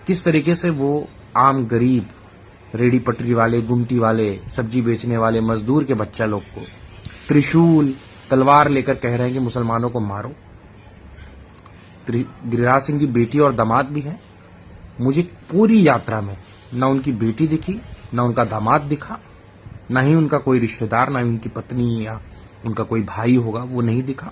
किस तरीके से वो आम गरीब, रेडी पटरी वाले, गुमटी वाले, सब्जी बेचने वाले, मजदूर के बच्चा लोग को त्रिशूल, तलवार लेकर कह रहे हैं कि मुसलमानों को मारो। गिरिराज सिंह की बेटी और दामाद भी हैं। मुझे पूरी यात्रा में न उनकी बेटी दिखी, न उनका दामाद दिखा, न ही उनका कोई रिश्तेदार, न ही उनकी पत्नी या उनका कोई भाई होगा, वो नहीं दिखा।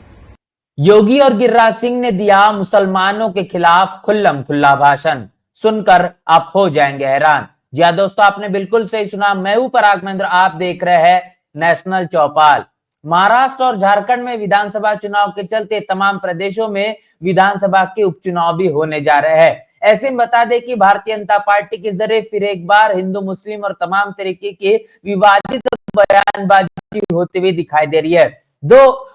योगी और गिरिराज सिंह ने दिया मुसलमानों के खिलाफ खुल्लम खुल्ला भाषण। सुनकर आप हो जाएंगे हैरान। जी हाँ दोस्तों, आपने बिल्कुल सही सुना। मैं हूं पराग महेंद्र, आप देख रहे हैं नेशनल चौपाल। महाराष्ट्र और झारखंड में विधानसभा चुनाव के चलते तमाम प्रदेशों में विधानसभा के उपचुनाव भी होने जा रहे हैं। ऐसे में बता दें कि भारतीय जनता पार्टी के जरिए फिर एक बार हिंदू, मुस्लिम और तमाम तरीके के विवादित बयानबाजी होते हुए दिखाई दे रही है। दो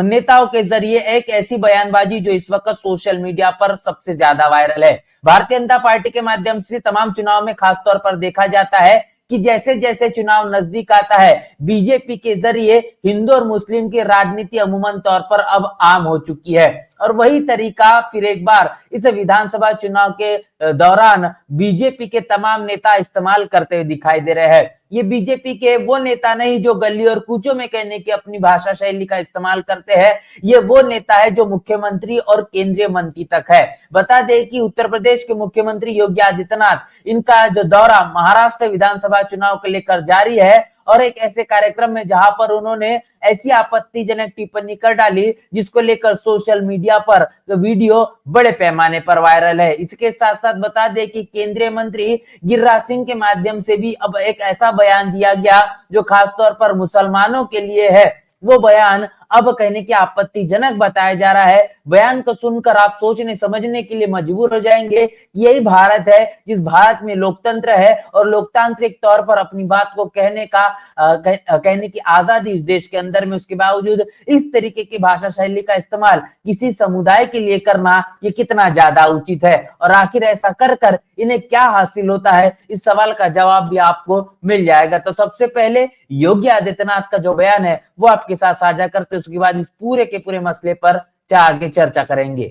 नेताओं के जरिए एक ऐसी बयानबाजी जो इस वक्त सोशल मीडिया पर सबसे ज्यादा वायरल है। भारतीय जनता पार्टी के माध्यम से तमाम चुनाव में खासतौर पर देखा जाता है कि जैसे जैसे चुनाव नजदीक आता है, बीजेपी के जरिए हिंदू और मुस्लिम की राजनीति अमूमन तौर पर अब आम हो चुकी है। और वही तरीका फिर एक बार इस विधानसभा चुनाव के दौरान बीजेपी के तमाम नेता इस्तेमाल करते हुए दिखाई दे रहे हैं। ये बीजेपी के वो नेता नहीं जो गली और कूचों में कहने की अपनी भाषा शैली का इस्तेमाल करते हैं। ये वो नेता है जो मुख्यमंत्री और केंद्रीय मंत्री तक है। बता दें कि उत्तर प्रदेश के मुख्यमंत्री योगी आदित्यनाथ, इनका जो दौरा महाराष्ट्र विधानसभा चुनाव को लेकर जारी है, और एक ऐसे कार्यक्रम में जहां पर उन्होंने ऐसी आपत्तिजनक टिप्पणी कर डाली जिसको लेकर सोशल मीडिया पर वीडियो बड़े पैमाने पर वायरल है। इसके साथ साथ बता दें कि केंद्रीय मंत्री गिरिराज सिंह के माध्यम से भी अब एक ऐसा बयान दिया गया जो खासतौर पर मुसलमानों के लिए है। वो बयान अब कहने की आपत्तिजनक बताया जा रहा है। बयान को सुनकर आप सोचने समझने के लिए मजबूर हो जाएंगे। यही भारत है जिस भारत में लोकतंत्र है और लोकतांत्रिक तौर पर अपनी बात को कहने की आजादी इस देश के अंदर में, उसके बावजूद इस तरीके की भाषा शैली का इस्तेमाल किसी समुदाय के लिए करना ये कितना ज्यादा उचित है, और आखिर ऐसा कर कर इन्हें क्या हासिल होता है, इस सवाल का जवाब भी आपको मिल जाएगा। तो सबसे पहले योगी आदित्यनाथ का जो बयान है वो आपके साथ साझा करते, उसके बाद इस पूरे के पूरे मसले पर आगे चर्चा करेंगे।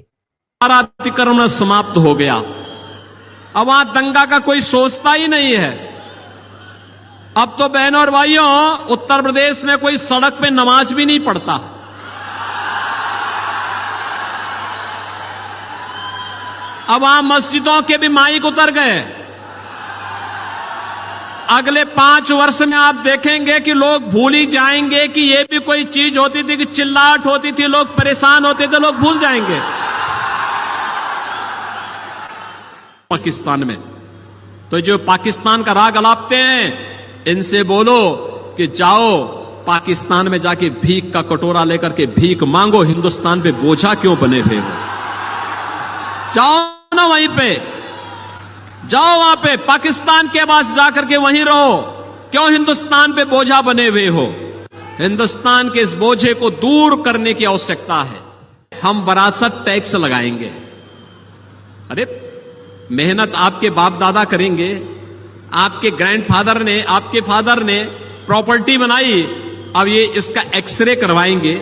अतिक्रमण समाप्त हो गया, अब वहां दंगा का कोई सोचता ही नहीं है। अब तो बहनों और भाइयों, उत्तर प्रदेश में कोई सड़क पे नमाज भी नहीं पढ़ता। अब वहां मस्जिदों के भी माइक उतर गए। अगले 5 वर्ष में आप देखेंगे कि लोग भूल ही जाएंगे कि ये भी कोई चीज होती थी, कि चिल्लाहट होती थी, लोग परेशान होते थे, लोग भूल जाएंगे। पाकिस्तान में तो जो पाकिस्तान का राग अलापते हैं, इनसे बोलो कि जाओ पाकिस्तान में जाके भीख का कटोरा लेकर के भीख मांगो, हिंदुस्तान पे बोझा क्यों बने हुए हो? जाओ ना वहीं पे, जाओ वहां पे पाकिस्तान के पास जाकर के वहीं रहो, क्यों हिंदुस्तान पे बोझा बने हुए हो? हिंदुस्तान के इस बोझे को दूर करने की आवश्यकता है। हम विरासत टैक्स लगाएंगे। अरे मेहनत आपके बाप दादा करेंगे, आपके ग्रैंडफादर ने, आपके फादर ने प्रॉपर्टी बनाई, अब ये इसका एक्सरे करवाएंगे,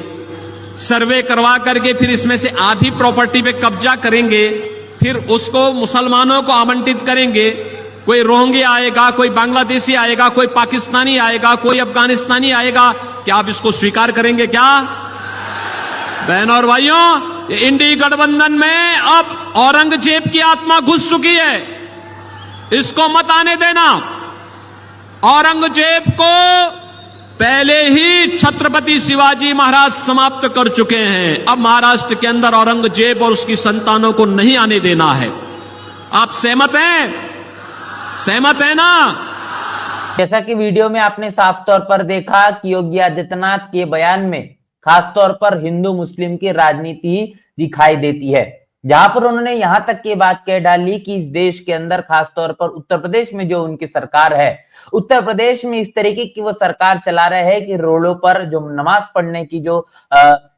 सर्वे करवा करके फिर इसमें से आधी प्रॉपर्टी पे कब्जा करेंगे, फिर उसको मुसलमानों को आवंटित करेंगे। कोई रोहिंग्या आएगा, कोई बांग्लादेशी आएगा, कोई पाकिस्तानी आएगा, कोई अफगानिस्तानी आएगा, क्या आप इसको स्वीकार करेंगे क्या? बहनों और भाइयों, इंडी गठबंधन में अब औरंगजेब की आत्मा घुस चुकी है, इसको मत आने देना। औरंगजेब को पहले ही छत्रपति शिवाजी महाराज समाप्त कर चुके हैं। अब महाराष्ट्र के अंदर औरंगजेब और उसकी संतानों को नहीं आने देना है। आप सहमत हैं? सहमत है ना? जैसा कि वीडियो में आपने साफ तौर पर देखा कि योगी आदित्यनाथ के बयान में खासतौर पर हिंदू मुस्लिम की राजनीति दिखाई देती है, जहां पर उन्होंने यहां तक की बात कह डाली कि इस देश के अंदर खासतौर पर उत्तर प्रदेश में जो उनकी सरकार है, उत्तर प्रदेश में इस तरीके की वो सरकार चला रहे हैं कि रोडों पर जो नमाज पढ़ने की जो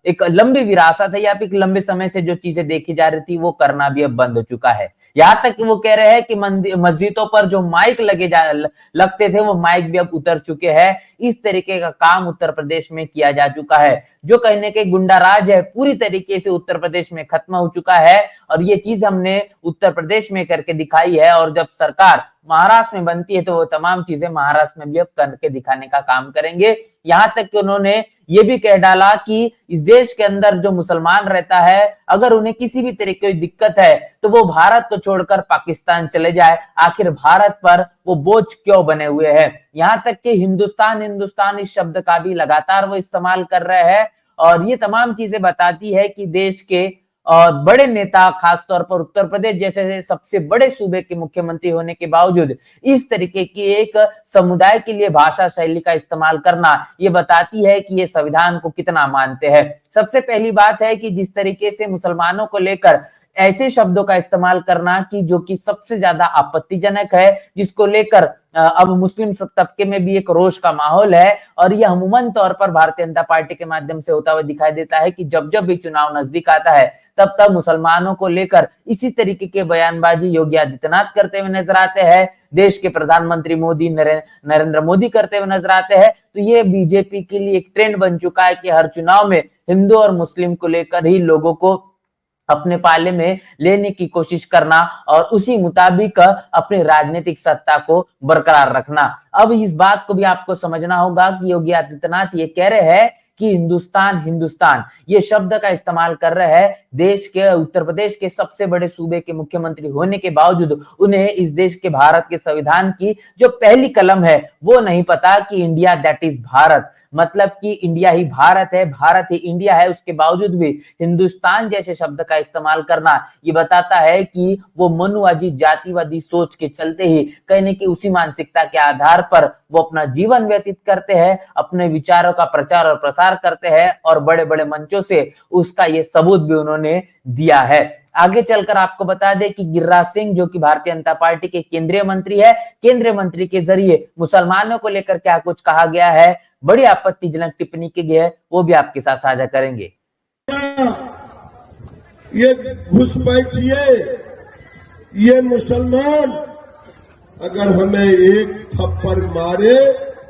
एक लंबी विरासत है या फिर एक लंबे समय से जो चीजें देखी जा रही थी वो करना भी अब बंद हो चुका है। यहाँ तक कि वो कह रहे हैं कि मस्जिदों पर जो माइक लगते थे वो माइक भी अब उतर चुके हैं। इस तरीके का काम उत्तर प्रदेश में किया जा चुका है। जो कहने के गुंडा राज है पूरी तरीके से उत्तर प्रदेश में खत्म हो चुका है और ये चीज हमने उत्तर प्रदेश में करके दिखाई है और जब सरकार महाराष्ट्र में बनती है तो वो तमाम चीजें महाराष्ट्र में भी अब करके दिखाने का काम करेंगे। यहां तक कि उन्होंने ये भी कह डाला कि इस देश के अंदर जो मुसलमान रहता है अगर उन्हें किसी भी तरह की दिक्कत है तो वो भारत को छोड़कर पाकिस्तान चले जाए, आखिर भारत पर वो बोझ क्यों बने हुए हैं। यहां तक कि हिंदुस्तान हिंदुस्तान इस शब्द का भी लगातार वो इस्तेमाल कर रहे हैं और ये तमाम चीजें बताती है कि देश के और बड़े नेता खासतौर पर उत्तर प्रदेश जैसे सबसे बड़े सूबे के मुख्यमंत्री होने के बावजूद इस तरीके की एक समुदाय के लिए भाषा शैली का इस्तेमाल करना ये बताती है कि ये संविधान को कितना मानते हैं। सबसे पहली बात है कि जिस तरीके से मुसलमानों को लेकर ऐसे शब्दों का इस्तेमाल करना कि जो कि सबसे ज्यादा आपत्तिजनक है, जिसको लेकर अब मुस्लिम तबके में भी एक रोष का माहौल है और यह अमूमन तौर पर भारतीय जनता पार्टी के माध्यम से होता हुआ दिखाई देता है कि जब जब भी चुनाव नजदीक आता है तब तब मुसलमानों को लेकर इसी तरीके के बयानबाजी योगी आदित्यनाथ करते हुए नजर आते हैं, देश के प्रधानमंत्री मोदी नरेंद्र मोदी करते हुए नजर आते हैं। तो ये बीजेपी के लिए एक ट्रेंड बन चुका है कि हर चुनाव में हिंदू और मुस्लिम को लेकर ही लोगों को अपने पाले में लेने की कोशिश करना और उसी मुताबिक अपनी राजनीतिक सत्ता को बरकरार रखना। अब इस बात को भी आपको समझना होगा कि योगी आदित्यनाथ ये कह रहे हैं कि हिंदुस्तान हिंदुस्तान ये शब्द का इस्तेमाल कर रहे हैं देश के उत्तर प्रदेश के सबसे बड़े सूबे के मुख्यमंत्री होने के बावजूद उन्हें इस देश के भारत के संविधान की जो पहली कलम है वो नहीं पता कि इंडिया दैट इज भारत, मतलब कि इंडिया ही भारत है, भारत ही इंडिया है। उसके बावजूद भी हिंदुस्तान जैसे शब्द का इस्तेमाल करना ये बताता है कि वो मनुवादी जातिवादी सोच के चलते ही कहने की उसी मानसिकता के आधार पर वो अपना जीवन व्यतीत करते हैं, अपने विचारों का प्रचार और प्रसार करते हैं और बड़े बड़े मंचों से उसका ये सबूत भी उन्होंने दिया है। आगे चलकर आपको बता दें कि गिरिराज सिंह जो कि भारतीय जनता पार्टी के केंद्रीय मंत्री है, केंद्रीय मंत्री के जरिए मुसलमानों को लेकर क्या कुछ कहा गया है, बड़ी आपत्तिजनक टिप्पणी की गई है, वो भी आपके साथ साझा करेंगे। ये घुसपैठिए, ये मुसलमान अगर हमें एक थप्पड़ मारे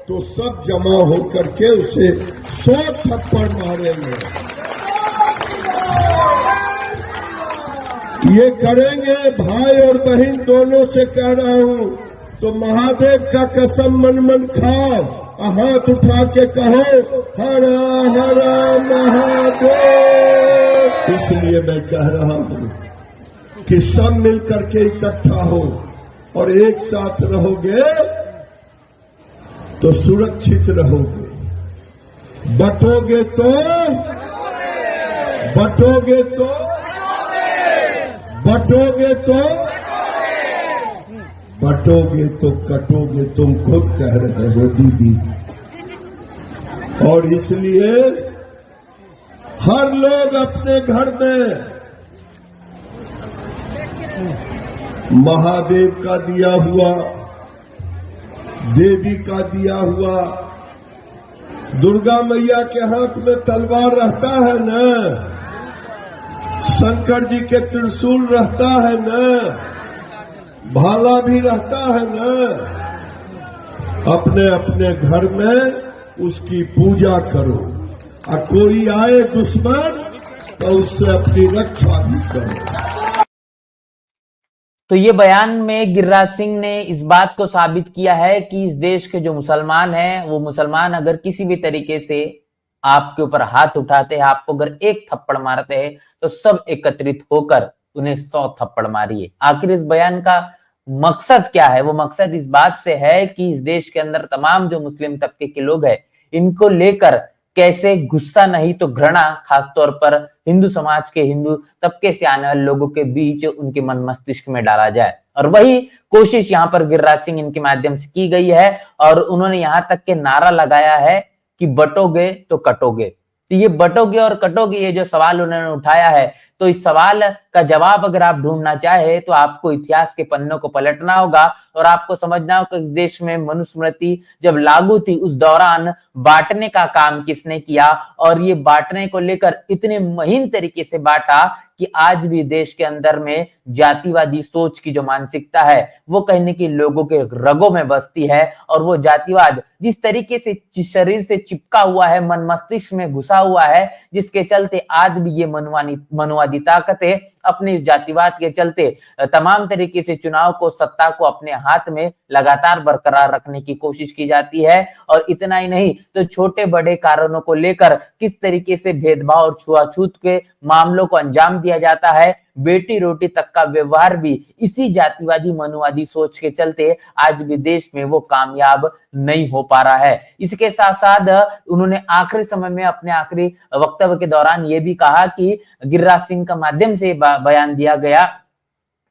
तो सब जमा होकर के उसे 100 थप्पड़ मारेंगे। ये करेंगे, भाई और बहन दोनों से कह रहा हूं। तो महादेव का कसम मन मन खाओ, हाथ उठा के कहो हर हर महादेव। इसलिए मैं कह रहा हूं कि सब मिलकर के इकट्ठा हो और एक साथ रहोगे तो सुरक्षित रहोगे, बटोगे तो बटोगे तो बटोगे तो बटोगे तो कटोगे, तुम खुद कह रहे हो दीदी। और इसलिए हर लोग अपने घर में महादेव का दिया हुआ, देवी का दिया हुआ, दुर्गा मैया के हाथ में तलवार रहता है न, शंकर जी के त्रिशूल रहता है न, भाला भी रहता है न। अपने अपने घर में उसकी पूजा करो और कोई आए दुश्मन तो उससे अपनी रक्षा भी करो। तो ये बयान में गिरिराज सिंह ने इस बात को साबित किया है कि इस देश के जो मुसलमान हैं वो मुसलमान अगर किसी भी तरीके से आपके ऊपर हाथ उठाते हैं, आपको अगर एक थप्पड़ मारते हैं तो सब एकत्रित होकर उन्हें 100 थप्पड़ मारिए। आखिर इस बयान का मकसद क्या है? वो मकसद इस बात से है कि इस देश के अंदर तमाम जो मुस्लिम तबके के लोग हैं इनको लेकर कैसे गुस्सा नहीं तो घृणा खासतौर पर हिंदू समाज के, हिंदू तबके से आने वाले लोगों के बीच उनके मन मस्तिष्क में डाला जाए। और वही कोशिश यहाँ पर गिरिराज सिंह इनके माध्यम से की गई है और उन्होंने यहां तक के नारा लगाया है कि बटोगे तो कटोगे। तो ये बटोगे और कटोगे ये जो सवाल उन्होंने उठाया है तो इस सवाल का जवाब अगर आप ढूंढना चाहे तो आपको इतिहास के पन्नों को पलटना होगा और आपको समझना होगा कि इस देश में मनुस्मृति जब लागू थी उस दौरान बांटने का काम किसने किया और ये बांटने को लेकर इतने महीन तरीके से बांटा कि आज भी देश के अंदर में जातिवादी सोच की जो मानसिकता है वो कहीं न कहीं लोगों के रगों में बसती है और वो जातिवाद जिस तरीके से शरीर से चिपका हुआ है, मन मस्तिष्क में घुसा हुआ है, जिसके चलते आज भी ये मनुवादी ताकतें अपने इस जातिवाद के चलते तमाम तरीके से चुनाव को, सत्ता को अपने हाथ में लगातार बरकरार रखने की कोशिश की जाती है। और इतना ही नहीं तो छोटे बड़े कारणों को लेकर किस तरीके से भेदभाव और छुआछूत के मामलों को अंजाम दिया जाता है, बेटी रोटी तक का व्यवहार भी इसी जातिवादी मनुवादी सोच के चलते आज भी देश में वो कामयाब नहीं हो पा रहा है। इसके साथ साथ उन्होंने आखिरी समय में अपने आखिरी वक्तव्य के दौरान ये भी कहा कि गिरिराज सिंह का माध्यम से बयान दिया गया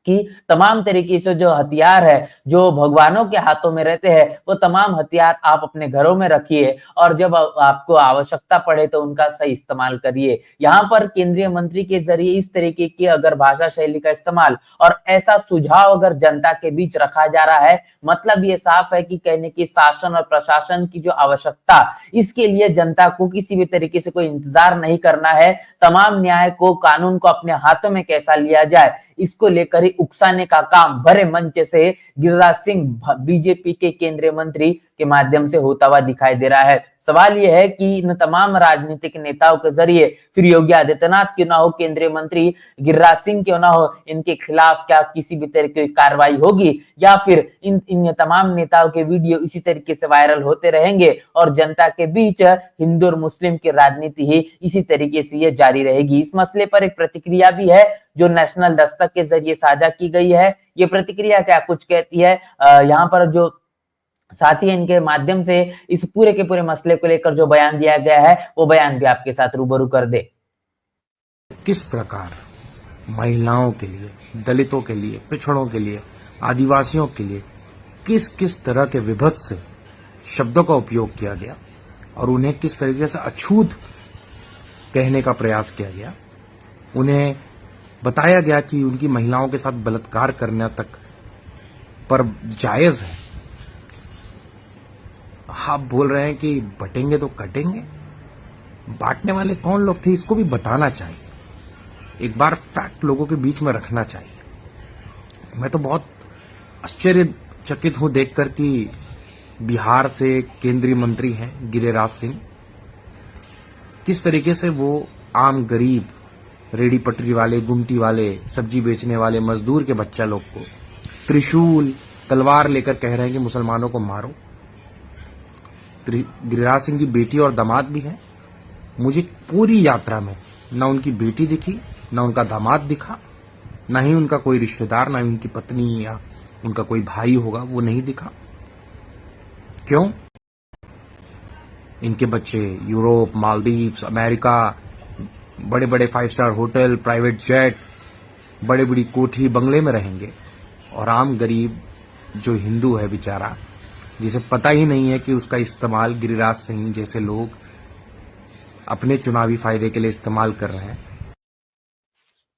कि तमाम तरीके से जो हथियार है जो भगवानों के हाथों में रहते हैं वो तमाम हथियार आप अपने घरों में रखिए और जब आपको आवश्यकता पड़े तो उनका सही इस्तेमाल करिए। यहाँ पर केंद्रीय मंत्री के जरिए इस तरीके की अगर भाषा शैली का इस्तेमाल और ऐसा सुझाव अगर जनता के बीच रखा जा रहा है, मतलब ये साफ है कि कहने की शासन और प्रशासन की जो आवश्यकता, इसके लिए जनता को किसी भी तरीके से कोई इंतजार नहीं करना है। तमाम न्याय को, कानून को अपने हाथों में कैसा लिया जाए इसको लेकर ही उकसाने का काम भरे मंच से गिरिराज सिंह बीजेपी के केंद्रीय मंत्री के माध्यम से होता हुआ दिखाई दे रहा है। सवाल यह है कि इन तमाम राजनीतिक नेताओं के जरिए फिर योगी आदित्यनाथ क्यों ना हो, केंद्रीय मंत्री गिरिराज सिंह क्यों ना हो, इनके खिलाफ क्या किसी भी तरीके की कार्रवाई होगी या फिर इन तमाम नेताओं के वीडियो इसी तरीके से वायरल होते रहेंगे और जनता के बीच हिंदू और मुस्लिम की राजनीति ही इसी तरीके से ये जारी रहेगी। इस मसले पर एक प्रतिक्रिया भी है जो नेशनल दस्तक के जरिए साझा की गई है। ये प्रतिक्रिया क्या कुछ कहती है, यहाँ पर जो साथ ही इनके माध्यम से इस पूरे के पूरे मसले को लेकर जो बयान दिया गया है वो बयान भी आपके साथ रूबरू कर दे। किस प्रकार महिलाओं के लिए, दलितों के लिए, पिछड़ों के लिए, आदिवासियों के लिए किस किस तरह के विभत्स शब्दों का उपयोग किया गया और उन्हें किस तरीके से अछूत कहने का प्रयास किया गया। उन्हें बताया गया कि उनकी महिलाओं के साथ बलात्कार करने तक पर जायज है। आप बोल रहे हैं कि बटेंगे तो कटेंगे। बांटने वाले कौन लोग थे इसको भी बताना चाहिए, एक बार फैक्ट लोगों के बीच में रखना चाहिए। मैं तो बहुत आश्चर्यचकित हूं देखकर कि बिहार से केंद्रीय मंत्री हैं गिरिराज सिंह, किस तरीके से वो आम गरीब, रेडी पटरी वाले, गुमटी वाले, सब्जी बेचने वाले, मजदूर के बच्चा लोग को त्रिशूल, तलवार लेकर कह रहे हैं कि मुसलमानों को मारो। गिरिराज सिंह की बेटी और दामाद भी हैं। मुझे पूरी यात्रा में न उनकी बेटी दिखी, न उनका दामाद दिखा, न ही उनका कोई रिश्तेदार, न ही उनकी पत्नी या उनका कोई भाई होगा, वो नहीं दिखा। क्यों? इनके बच्चे यूरोप, मालदीव्स, अमेरिका, बड़े बड़े 5 स्टार होटल, प्राइवेट जेट, बड़े बड़ी कोठी बंगले में रहेंगे और आम गरीब जो हिंदू है बेचारा, जिसे पता ही नहीं है कि उसका इस्तेमाल गिरिराज सिंह जैसे लोग अपने चुनावी फायदे के लिए इस्तेमाल कर रहे हैं।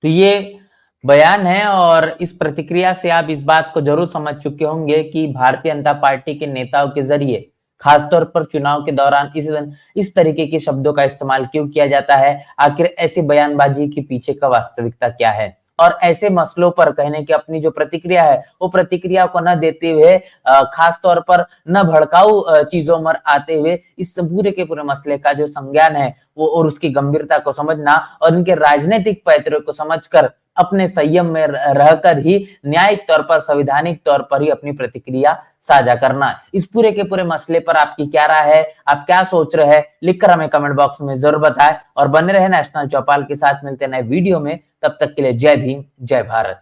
तो ये बयान है और इस प्रतिक्रिया से आप इस बात को जरूर समझ चुके होंगे कि भारतीय जनता पार्टी के नेताओं के जरिए खासतौर पर चुनाव के दौरान इस तरीके के शब्दों का इस्तेमाल क्यों किया जाता है, आखिर ऐसी बयानबाजी के पीछे का वास्तविकता क्या है। और ऐसे मसलों पर कहने की अपनी जो प्रतिक्रिया है वो प्रतिक्रिया को न देते हुए, खास तौर पर न भड़काऊ चीजों में आते हुए इस पूरे के पूरे मसले का जो संज्ञान है वो और उसकी गंभीरता को समझना और इनके राजनीतिक पैतरे को समझकर अपने संयम में रहकर ही न्यायिक तौर पर, संवैधानिक तौर पर ही अपनी प्रतिक्रिया साझा करना। इस पूरे के पूरे मसले पर आपकी क्या राय है, आप क्या सोच रहे हैं, लिखकर हमें कमेंट बॉक्स में जरूर बताएं और बने रहे नेशनल चौपाल के साथ। मिलते हैं नए वीडियो में, तब तक के लिए जय भीम, जय भारत।